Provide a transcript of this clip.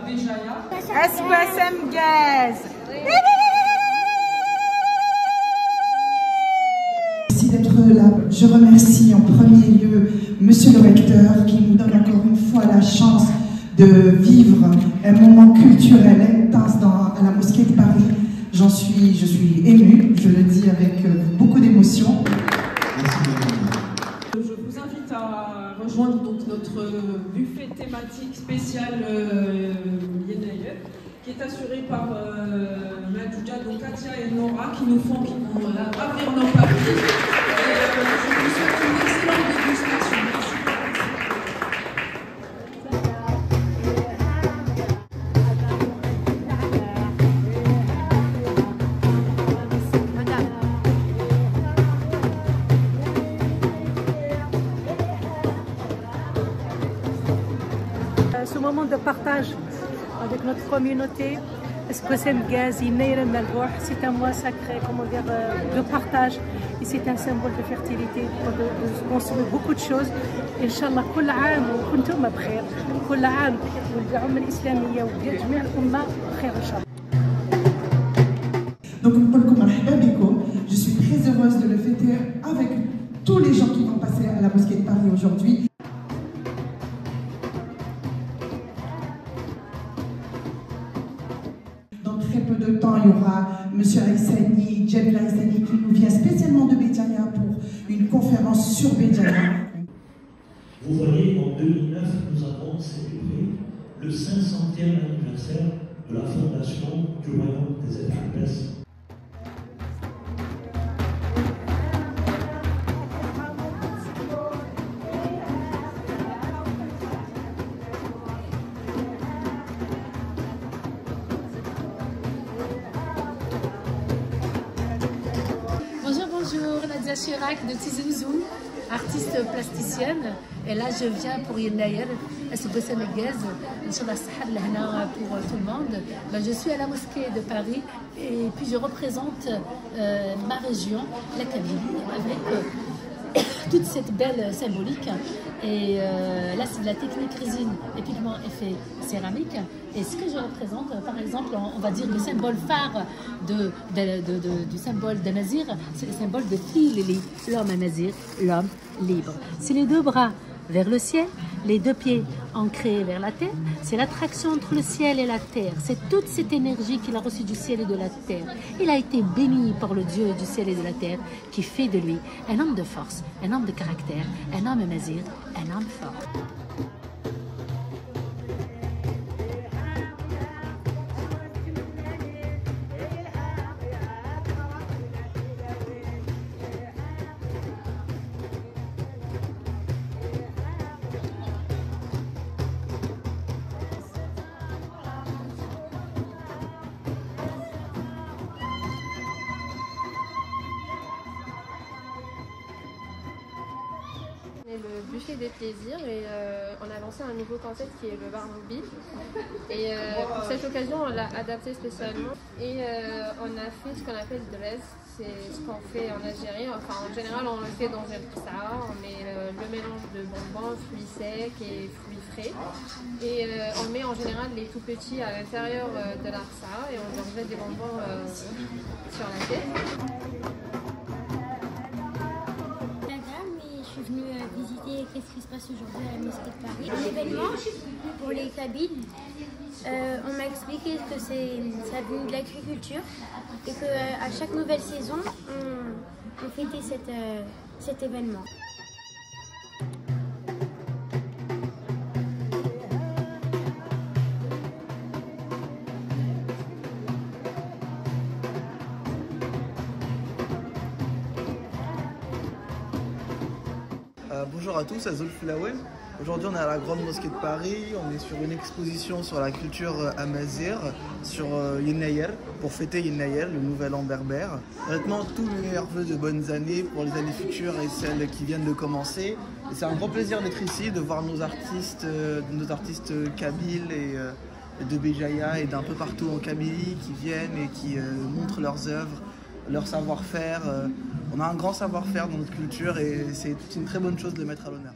Béjaïa. SQSM Gaz. Merci d'être là. Je remercie en premier lieu Monsieur le recteur qui nous donne encore une fois la chance de vivre un moment culturel intense à la mosquée de Paris. Je suis émue, je le dis avec beaucoup d'émotion. Je vous invite à rejoindre donc notre buffet thématique spécial Yenayel, qui est assuré par Madjouja, donc Katia et Nora, qui vont ravir nos papilles. Je vous souhaite une excellente dégustation. Ce moment de partage avec notre communauté, SQSM Gaz, Yenayel Melbourne, c'est un mois sacré, comment dire, de partage. Et c'est un symbole de fertilité, de construire beaucoup de choses. Inch'Allah, كل عام وكنتم بخير، كل عام والأمة الإسلامية وجميع الأمة بخير إن شاء الله. Donc, je suis très heureuse de le fêter avec tous les gens qui vont passer à la mosquée de Paris aujourd'hui. Dans très peu de temps, il y aura M. Aïssani, Jamil Aïssani, qui nous vient spécialement de Béjaïa pour une conférence sur Béjaïa. Vous voyez, en 2009, nous avons célébré le 500e anniversaire de la fondation du Royaume des États-Unis. Bonjour, Nadia Chirac de Tizenzoum, artiste plasticienne. Et là, je viens pour Yenayel, SQSM Gaz, Inch'Allah Sahar Lahna pour tout le monde. Je suis à la mosquée de Paris et puis je représente ma région, la Kabylie, avec toute cette belle symbolique. Et là, c'est de la technique résine et pigment effet céramique. Et ce que je représente, par exemple, on va dire le symbole phare du symbole de Nazir, c'est le symbole de Tilili, l'homme à Nazir, l'homme libre. C'est les deux bras vers le ciel, les deux pieds ancrés vers la terre. C'est l'attraction entre le ciel et la terre. C'est toute cette énergie qu'il a reçue du ciel et de la terre. Il a été béni par le Dieu du ciel et de la terre qui fait de lui un homme de force, un homme de caractère, un homme nazir, un homme fort. Le buffet des plaisirs et on a lancé un nouveau concept qui est le bar mobile et pour cette occasion on l'a adapté spécialement et on a fait ce qu'on appelle dress, c'est ce qu'on fait en Algérie, enfin en général on le fait dans un pizza, on met le mélange de bonbons, fruits secs et fruits frais et on met en général les tout petits à l'intérieur de l'arsa et on leur jette des bonbons sur la tête. Je suis venue visiter qu'est-ce qui se passe aujourd'hui à la mosquée de Paris. L'événement pour les Kabyles, on m'a expliqué que ça vient de l'agriculture et qu'à chaque nouvelle saison, on fêtait cet événement. Bonjour à tous, Azul Flower. Aujourd'hui on est à la Grande Mosquée de Paris, on est sur une exposition sur la culture amazigh, sur Yenayel, pour fêter Yenayel, le nouvel an berbère. Honnêtement, tous mes meilleurs vœux de bonnes années pour les années futures et celles qui viennent de commencer. Et c'est un grand plaisir d'être ici, de voir nos artistes kabyles et de Béjaïa et d'un peu partout en Kabylie qui viennent et qui montrent leurs œuvres, leur savoir-faire. On a un grand savoir-faire dans notre culture et c'est une très bonne chose de le mettre à l'honneur.